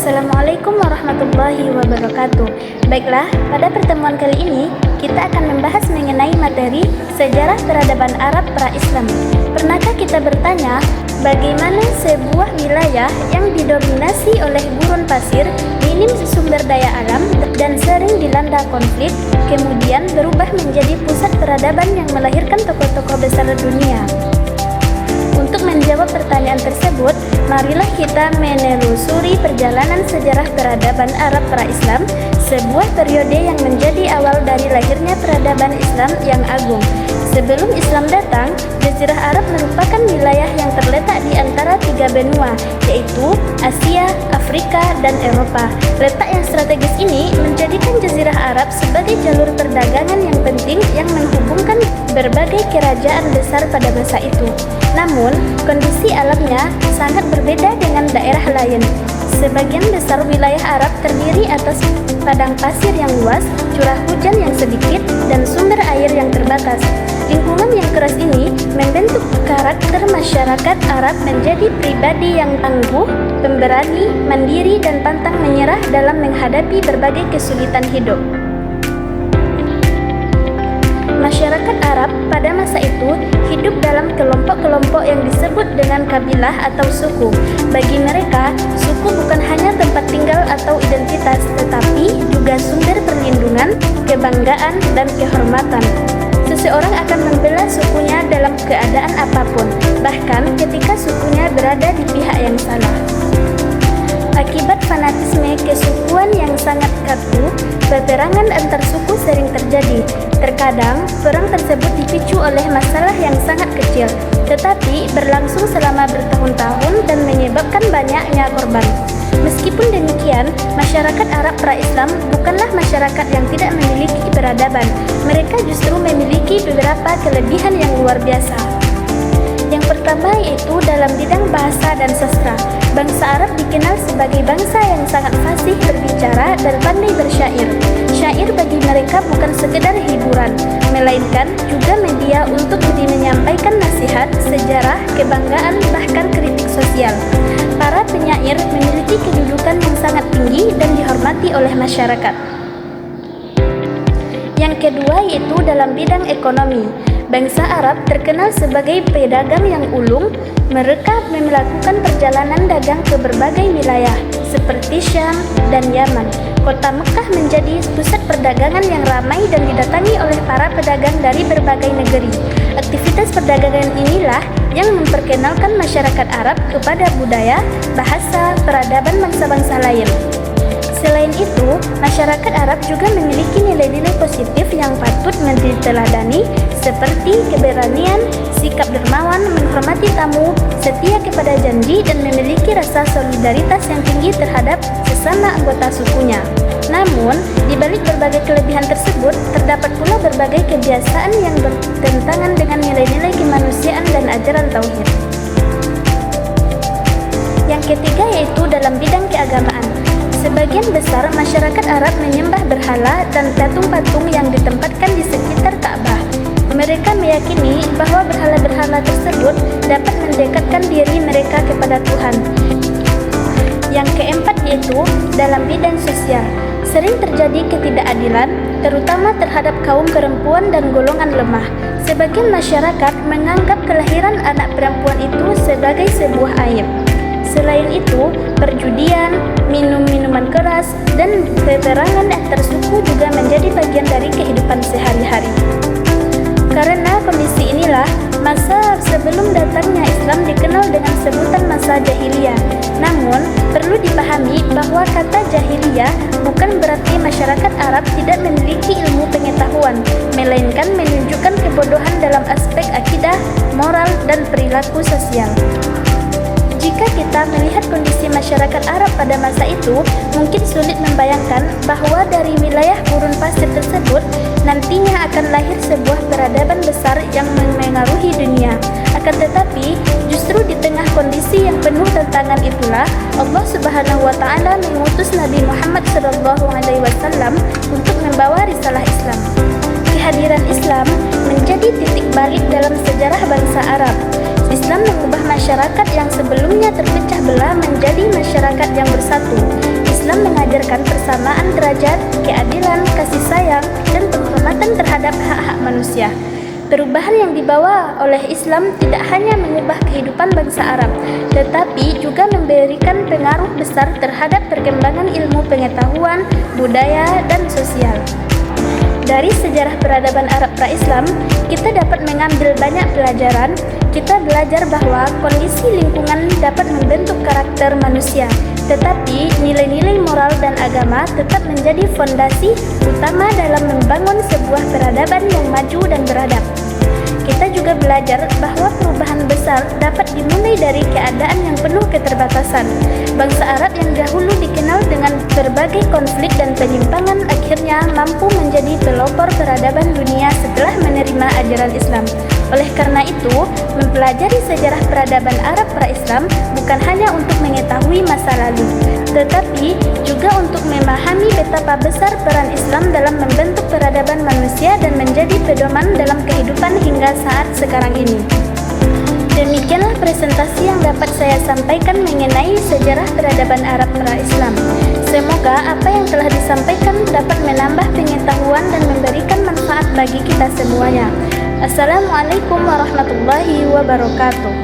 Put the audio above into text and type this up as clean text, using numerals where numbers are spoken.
Assalamualaikum warahmatullahi wabarakatuh. Baiklah, pada pertemuan kali ini kita akan membahas mengenai materi sejarah peradaban Arab pra-Islam. Pernahkah kita bertanya, bagaimana sebuah wilayah yang didominasi oleh gurun pasir, minim sumber daya alam, dan sering dilanda konflik, kemudian berubah menjadi pusat peradaban yang melahirkan tokoh-tokoh besar dunia? Untuk menjawab pertanyaan tersebut, marilah kita menelusuri perjalanan sejarah peradaban Arab pra-Islam, sebuah periode yang menjadi awal dari lahirnya peradaban Islam yang agung. Sebelum Islam datang, Jazirah Arab merupakan wilayah yang terletak di antara tiga benua, yaitu Asia, Afrika, dan Eropa. Letak yang strategis ini menjadikan Jazirah Arab sebagai jalur perdagangan yang penting yang menghubungkan berbagai kerajaan besar pada masa itu. Namun, kondisi alamnya sangat berbeda dengan daerah lain. Sebagian besar wilayah Arab terdiri atas padang pasir yang luas, curah hujan yang sedikit, dan sumber air yang terbatas. Lingkungan yang keras ini membentuk karakter masyarakat Arab menjadi pribadi yang tangguh, pemberani, mandiri, dan pantang menyerah dalam menghadapi berbagai kesulitan hidup. Masyarakat Arab pada masa itu hidup dalam kelompok-kelompok yang disebut dengan kabilah atau suku. Bagi mereka, suku bukan hanya tempat tinggal atau identitas, tetapi juga sumber perlindungan, kebanggaan, dan kehormatan. Seseorang akan membela sukunya dalam keadaan apapun, bahkan ketika sukunya berada di pihak yang salah. Akibat fanatisme kesukuan yang sangat kaku, peperangan antar suku sering terjadi. Terkadang, perang tersebut dipicu oleh masalah yang sangat kecil, tetapi berlangsung selama bertahun-tahun dan menyebabkan banyaknya korban. Meskipun demikian, masyarakat Arab pra-Islam bukanlah masyarakat yang tidak memiliki peradaban. Mereka justru memiliki beberapa kelebihan yang luar biasa. Yang pertama yaitu dalam bidang bahasa dan sastra. Bangsa Arab dikenal sebagai bangsa yang sangat fasih berbicara dan pandai bersyair. Syair bagi mereka bukan sekedar hiburan, melainkan juga media untuk menyampaikan nasihat, sejarah, kebanggaan, bahkan kritik sosial. Para penyair memiliki kedudukan yang sangat tinggi dan dihormati oleh masyarakat. Yang kedua yaitu dalam bidang ekonomi. Bangsa Arab terkenal sebagai pedagang yang ulung. Mereka melakukan perjalanan dagang ke berbagai wilayah seperti Syam dan Yaman. Kota Mekah menjadi pusat perdagangan yang ramai dan didatangi oleh para pedagang dari berbagai negeri. Aktivitas perdagangan inilah yang memperkenalkan masyarakat Arab kepada budaya, bahasa, peradaban bangsa-bangsa lain. Selain itu, masyarakat Arab juga memiliki nilai-nilai positif yang patut diteladani seperti keberanian, sikap dermawan, menghormati tamu, setia kepada janji, dan memiliki rasa solidaritas yang tinggi terhadap sesama anggota sukunya. Namun, di balik berbagai kelebihan tersebut, terdapat pula berbagai kebiasaan yang bertentangan dengan nilai-nilai kemanusiaan dan ajaran tauhid. Yang ketiga yaitu dalam bidang keagamaan. Sebagian besar masyarakat Arab menyembah berhala dan patung-patung yang ditempatkan di sekitar Ka'bah. Mereka meyakini bahwa berhala-berhala tersebut dapat mendekatkan diri mereka kepada Tuhan. Yang keempat yaitu dalam bidang sosial. Sering terjadi ketidakadilan, terutama terhadap kaum perempuan dan golongan lemah. Sebagian masyarakat menganggap kelahiran anak perempuan itu sebagai sebuah aib. Selain itu, perjudian, minum minuman keras, dan peperangan antar suku juga menjadi bagian dari kehidupan sehari-hari. Karena kondisi inilah, masa sebelum datangnya Islam dikenal dengan sebutan masa jahiliyah. Namun, perlu dipahami bahwa kata jahiliyah bukan berarti masyarakat Arab tidak memiliki ilmu pengetahuan, melainkan menunjukkan kebodohan dalam aspek akidah, moral, dan perilaku sosial. Jika kita melihat kondisi masyarakat Arab pada masa itu, mungkin sulit membayangkan bahwa dari wilayah gurun pasir tersebut nantinya akan lahir sebuah peradaban besar yang memengaruhi dunia. Akan tetapi, justru di tengah kondisi yang penuh tantangan itulah Allah Subhanahu wa taala mengutus Nabi Muhammad SAW untuk membawa risalah Islam. Kehadiran Islam menjadi titik balik dalam sejarah bangsa Arab. Islam mengubah masyarakat yang sebelumnya terpecah belah menjadi masyarakat yang bersatu. Islam mengajarkan persamaan derajat, keadilan, kasih sayang, dan penghormatan terhadap hak-hak manusia. Perubahan yang dibawa oleh Islam tidak hanya mengubah kehidupan bangsa Arab, tetapi juga memberikan pengaruh besar terhadap perkembangan ilmu pengetahuan, budaya, dan sosial. Dari sejarah peradaban Arab pra-Islam, kita dapat mengambil banyak pelajaran. Kita belajar bahwa kondisi lingkungan dapat membentuk karakter manusia, tetapi nilai-nilai moral dan agama tetap menjadi fondasi utama dalam membangun sebuah peradaban yang maju dan beradab. Kita juga belajar bahwa perubahan besar dapat dimulai dari keadaan yang penuh keterbatasan. Bangsa Arab yang dahulu dikenal dengan berbagai konflik dan penyimpangan akhirnya mampu menjadi pelopor peradaban dunia setelah menerima ajaran Islam. Oleh karena itu, mempelajari sejarah peradaban Arab pra-Islam bukan hanya untuk mengetahui masa lalu, tetapi juga untuk memahami betapa besar peran Islam dalam membentuk peradaban manusia dan menjadi pedoman dalam kehidupan hingga saat sekarang ini. Demikianlah presentasi yang dapat saya sampaikan mengenai sejarah peradaban Arab pra-Islam. Semoga apa yang telah disampaikan dapat menambah pengetahuan dan memberikan manfaat bagi kita semuanya. Assalamualaikum warahmatullahi wabarakatuh.